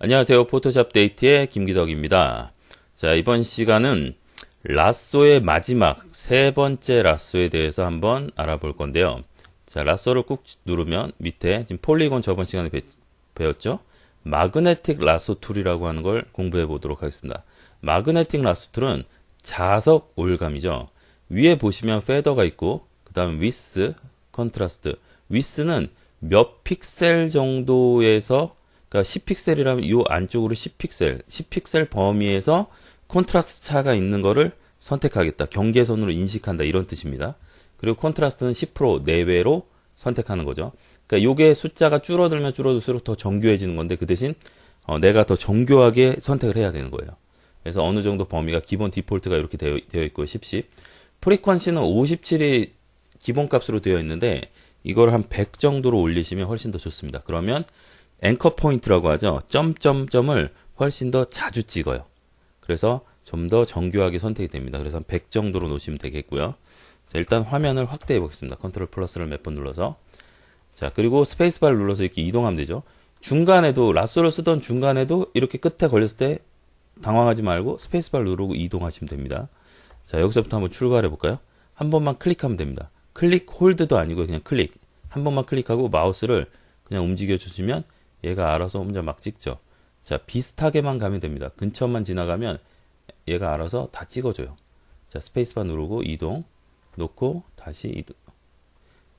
안녕하세요. 포토샵 데이트의 김기덕입니다. 자, 이번 시간은 라쏘의 마지막 세 번째 라쏘에 대해서 한번 알아볼 건데요. 자, 라쏘를 꾹 누르면 밑에 지금 폴리곤 저번 시간에 배웠죠? 마그네틱 라쏘 툴이라고 하는 걸 공부해 보도록 하겠습니다. 마그네틱 라쏘 툴은 자석 올감이죠. 위에 보시면 페더가 있고 그 다음 위스, 컨트라스트. 위스는 몇 픽셀 정도에서, 그러니까 10픽셀이라면 이 안쪽으로 10픽셀 범위에서 콘트라스트 차가 있는 거를 선택하겠다. 경계선으로 인식한다. 이런 뜻입니다. 그리고 콘트라스트는 10% 내외로 선택하는 거죠. 그러니까 요게 숫자가 줄어들면 줄어들수록 더 정교해지는 건데, 그 대신 내가 더 정교하게 선택을 해야 되는 거예요. 그래서 어느 정도 범위가 기본 디폴트가 이렇게 되어 있고 10. 프리퀀시는 57이 기본값으로 되어 있는데 이걸 한 100 정도로 올리시면 훨씬 더 좋습니다. 그러면 앵커 포인트라고 하죠. 점점점을 훨씬 더 자주 찍어요. 그래서 좀 더 정교하게 선택이 됩니다. 그래서 한 100 정도로 놓으시면 되겠고요. 자, 일단 화면을 확대해 보겠습니다. 컨트롤 플러스를 몇 번 눌러서. 자, 그리고 스페이스바를 눌러서 이렇게 이동하면 되죠. 중간에도, 라쏘를 쓰던 중간에도 이렇게 끝에 걸렸을 때 당황하지 말고 스페이스바를 누르고 이동하시면 됩니다. 자, 여기서부터 한번 출발해 볼까요? 한 번만 클릭하면 됩니다. 클릭 홀드도 아니고 그냥 클릭. 한 번만 클릭하고 마우스를 그냥 움직여 주시면 얘가 알아서 혼자 막 찍죠. 자, 비슷하게만 가면 됩니다. 근처만 지나가면 얘가 알아서 다 찍어줘요. 자, 스페이스바 누르고 이동, 놓고 다시 이동.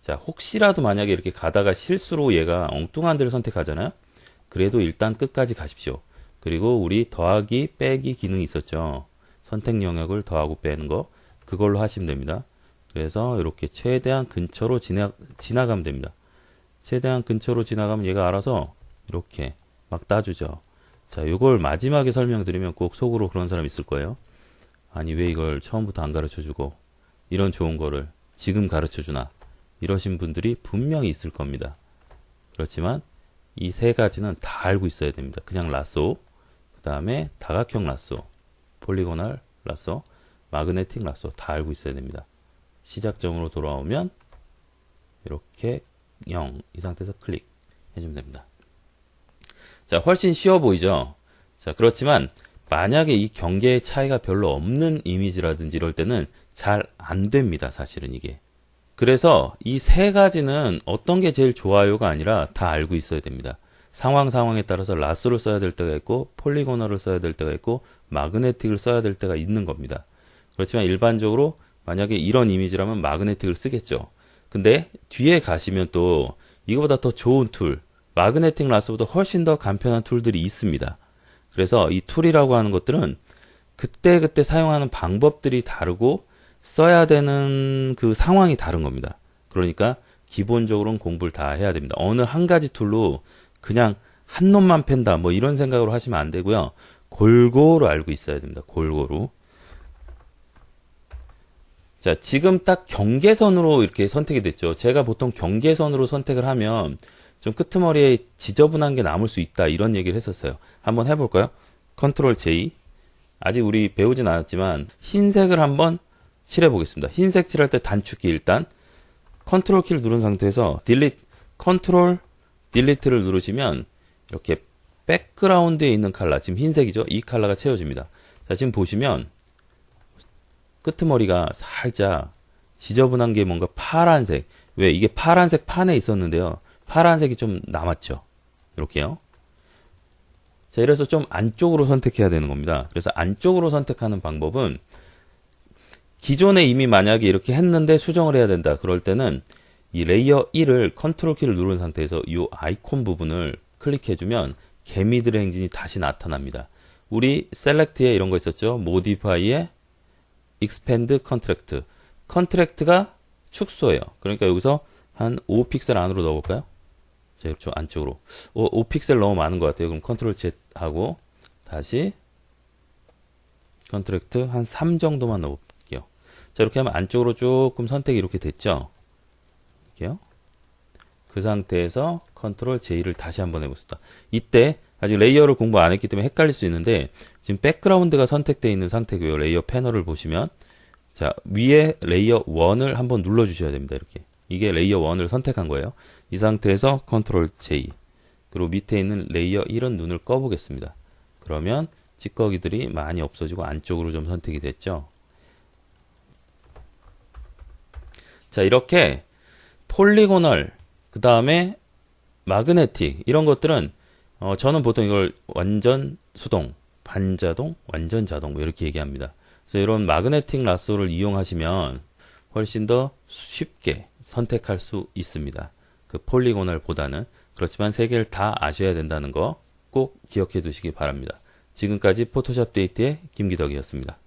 자, 혹시라도 만약에 이렇게 가다가 실수로 얘가 엉뚱한 데를 선택하잖아요. 그래도 일단 끝까지 가십시오. 그리고 우리 더하기 빼기 기능이 있었죠. 선택 영역을 더하고 빼는 거, 그걸로 하시면 됩니다. 그래서 이렇게 최대한 근처로 지나가면 됩니다. 최대한 근처로 지나가면 얘가 알아서 이렇게 막 따주죠. 자, 요걸 마지막에 설명드리면 꼭 속으로 그런 사람 있을 거예요. 아니, 왜 이걸 처음부터 안 가르쳐주고 이런 좋은 거를 지금 가르쳐주나, 이러신 분들이 분명히 있을 겁니다. 그렇지만 이 세 가지는 다 알고 있어야 됩니다. 그냥 라쏘, 그 다음에 다각형 라쏘, 폴리고널 라쏘, 마그네틱 라쏘 다 알고 있어야 됩니다. 시작점으로 돌아오면 이렇게 0, 이 상태에서 클릭 해주면 됩니다. 자, 훨씬 쉬워 보이죠? 자, 그렇지만 만약에 이 경계의 차이가 별로 없는 이미지라든지 이럴 때는 잘 안 됩니다. 사실은 이게. 그래서 이 세 가지는 어떤 게 제일 좋아요가 아니라 다 알고 있어야 됩니다. 상황에 따라서 라쏘를 써야 될 때가 있고 폴리고널을 써야 될 때가 있고 마그네틱을 써야 될 때가 있는 겁니다. 그렇지만 일반적으로 만약에 이런 이미지라면 마그네틱을 쓰겠죠. 근데 뒤에 가시면 또 이거보다 더 좋은 툴, 마그네틱 라쏘보다 훨씬 더 간편한 툴들이 있습니다. 그래서 이 툴이라고 하는 것들은 그때그때 사용하는 방법들이 다르고 써야 되는 그 상황이 다른 겁니다. 그러니까 기본적으로는 공부를 다 해야 됩니다. 어느 한 가지 툴로 그냥 한 놈만 팬다 뭐 이런 생각으로 하시면 안 되고요. 골고루 알고 있어야 됩니다. 골고루. 자, 지금 딱 경계선으로 이렇게 선택이 됐죠. 제가 보통 경계선으로 선택을 하면 좀 끄트머리에 지저분한 게 남을 수 있다, 이런 얘기를 했었어요. 한번 해볼까요? 컨트롤 J. 아직 우리 배우진 않았지만 흰색을 한번 칠해 보겠습니다. 흰색 칠할 때 단축키 일단 컨트롤 키를 누른 상태에서 컨트롤 딜리트를 누르시면 이렇게 백그라운드에 있는 컬러, 지금 흰색이죠? 이 컬러가 채워집니다. 자, 지금 보시면 끄트머리가 살짝 지저분한 게 뭔가 파란색. 왜? 이게 파란색 판에 있었는데요. 파란색이 좀 남았죠. 이렇게요. 자, 이래서 좀 안쪽으로 선택해야 되는 겁니다. 그래서 안쪽으로 선택하는 방법은 기존에 이미 만약에 이렇게 했는데 수정을 해야 된다. 그럴 때는 이 레이어 1을 컨트롤 키를 누른 상태에서 이 아이콘 부분을 클릭해주면 개미들의 행진이 다시 나타납니다. 우리 셀렉트에 이런 거 있었죠. 모디파이에 expand contract. 컨트랙트가 축소예요. 그러니까 여기서 한 5픽셀 안으로 넣어볼까요? 자, 이렇게 안쪽으로. 5픽셀 너무 많은 것 같아요. 그럼 컨트롤 Z 하고 다시 컨트랙트 한 3 정도만 넣어볼게요. 자, 이렇게 하면 안쪽으로 조금 선택이 이렇게 됐죠? 이렇게요. 그 상태에서 컨트롤 J를 다시 한번 해보겠습니다. 이때 아직 레이어를 공부 안 했기 때문에 헷갈릴 수 있는데 지금 백그라운드가 선택되어 있는 상태고요. 레이어 패널을 보시면 자, 위에 레이어 1을 한번 눌러 주셔야 됩니다. 이렇게. 이게 레이어 1을 선택한 거예요. 이 상태에서 컨트롤 J. 그리고 밑에 있는 레이어 1은 눈을 꺼보겠습니다. 그러면 찌꺼기들이 많이 없어지고 안쪽으로 좀 선택이 됐죠. 자, 이렇게 폴리고널, 그 다음에 마그네틱 이런 것들은 저는 보통 이걸 완전 수동, 반자동, 완전 자동 뭐 이렇게 얘기합니다. 그래서 이런 마그네틱 라쏘를 이용하시면 훨씬 더 쉽게 선택할 수 있습니다. 그 폴리고널보다는. 그렇지만 세 개를 다 아셔야 된다는 거 꼭 기억해 두시기 바랍니다. 지금까지 포토샵 데이트의 김기덕이었습니다.